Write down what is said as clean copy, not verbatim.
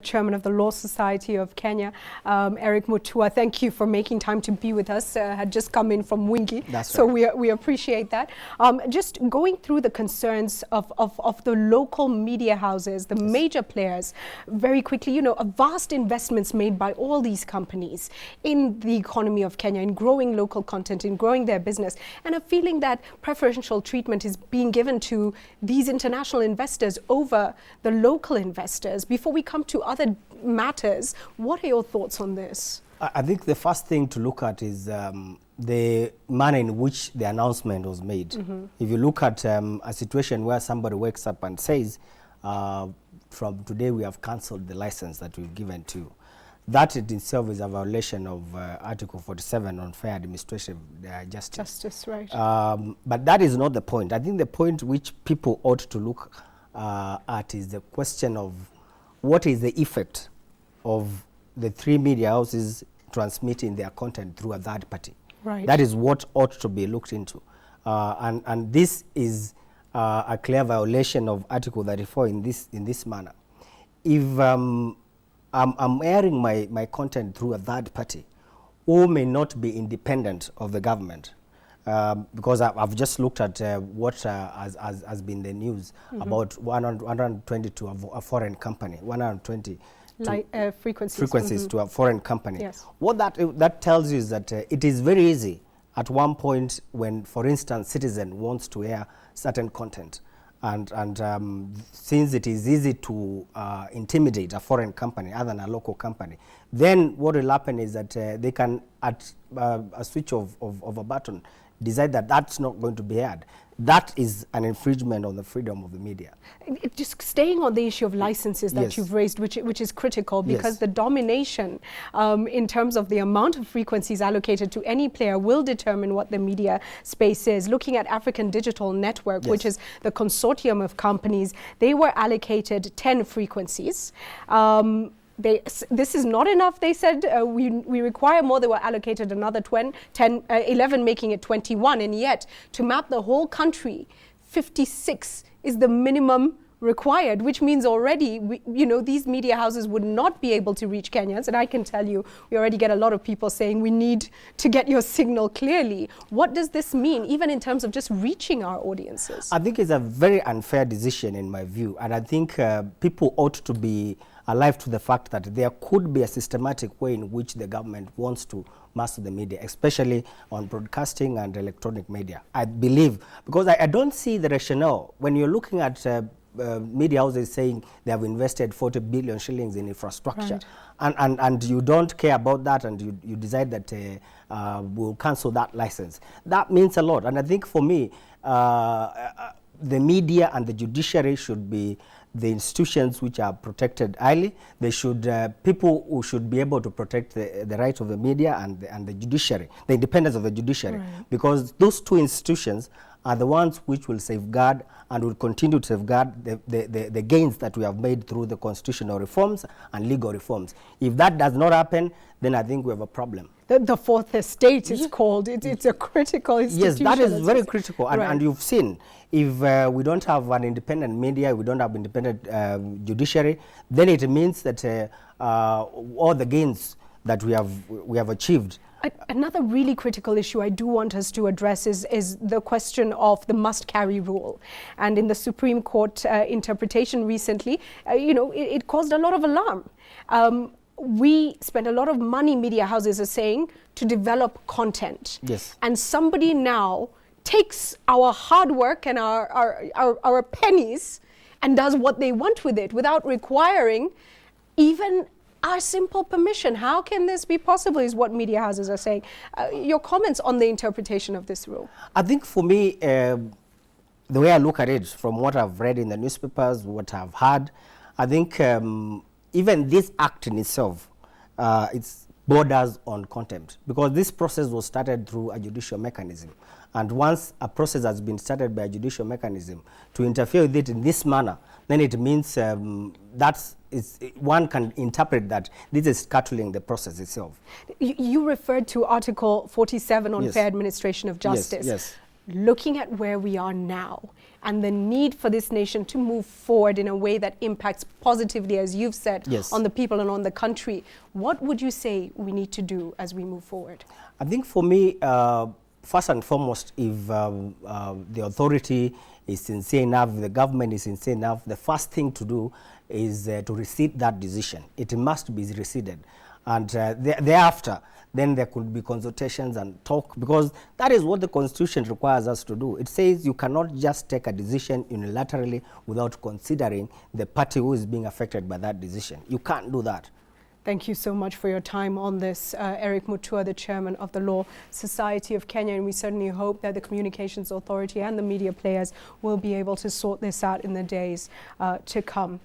Chairman of the Law Society of Kenya, Eric Mutua. Thank you for making time to be with us. Had just come in from Wingi, so we appreciate that. Just going through the concerns of the local media houses, the major players, very quickly, a vast investments made by all these companies in the economy of Kenya, in growing local content, in growing their business, and a feeling that preferential treatment is being given to these international investors over the local investors. Before we come to other matters, what are your thoughts on this? I think the first thing to look at is the manner in which the announcement was made. If you look at a situation where somebody wakes up and says, from today we have cancelled the license that we've given to you, that in itself is a violation of Article 47 on fair administrative justice. Justice, right. But that is not the point. I think the point which people ought to look at is the question of what is the effect of the three media houses transmitting their content through a third party. Right. That is what ought to be looked into. And this is a clear violation of Article 34 in this manner. If I'm airing my content through a third party who may not be independent of the government, because I've just looked at what has been the news about 120 to a foreign company, 120 frequencies to a foreign company. Yes. What that tells you is that it is very easy at one point when, for instance, Citizen wants to air certain content, and since it is easy to intimidate a foreign company other than a local company, then what will happen is that they can, at a switch of a button, decide that that's not going to be aired. That is an infringement on the freedom of the media. Just staying on the issue of licenses that you've raised, which is critical, because the domination in terms of the amount of frequencies allocated to any player will determine what the media space is. Looking at African Digital Network, which is the consortium of companies, they were allocated 10 frequencies. This is not enough, they said. We require more. They were allocated another 11, making it 21. And yet, to map the whole country, 56 is the minimum required, which means already, these media houses would not be able to reach Kenyans. And I can tell you, we already get a lot of people saying we need to get your signal clearly. What does this mean, even in terms of just reaching our audiences? I think it's a very unfair decision in my view. And I think people ought to be alive to the fact that there could be a systematic way in which the government wants to master the media, especially on broadcasting and electronic media. I believe, because I don't see the rationale when you're looking at media houses saying they have invested 40 billion shillings in infrastructure, and you don't care about that, and you decide that we'll cancel that license. That means a lot. And I think for me, the media and the judiciary should be the institutions which are protected highly. They should, people who should be able to protect the rights of the media and the judiciary, the independence of the judiciary, because those two institutions are the ones which will safeguard and will continue to safeguard the gains that we have made through the constitutional reforms and legal reforms. If that does not happen, then I think we have a problem. The fourth estate is called. It's a critical institution. Yes, that is very critical. And you've seen, if we don't have an independent media, we don't have independent judiciary, then it means that all the gains that we have achieved. Another really critical issue I do want us to address is the question of the must-carry rule. And in the Supreme Court interpretation recently, it caused a lot of alarm. We spend a lot of money, media houses are saying, to develop content. Yes. And somebody now takes our hard work and our pennies and does what they want with it without requiring even our simple permission. How can this be possible, is what media houses are saying. Your comments on the interpretation of this rule? I think for me, the way I look at it, from what I've read in the newspapers, what I've heard, I think even this act in itself, it's borders on contempt, because this process was started through a judicial mechanism. And once a process has been started by a judicial mechanism, to interfere with it in this manner, then it means one can interpret that this is scuttling the process itself. You referred to Article 47 on fair administration of justice. Yes. looking at where we are now and the need for this nation to move forward in a way that impacts positively, as you've said, yes, on the people and on the country, what would you say we need to do as we move forward? I think for me, first and foremost, if the authority is sincere enough, the government is sincere enough, the first thing to do is to rescind that decision. It must be rescinded. And thereafter, then there could be consultations and talk, because that is what the Constitution requires us to do. It says you cannot just take a decision unilaterally without considering the party who is being affected by that decision. You can't do that. Thank you so much for your time on this. Eric Mutua, the chairman of the Law Society of Kenya, and we certainly hope that the Communications Authority and the media players will be able to sort this out in the days to come.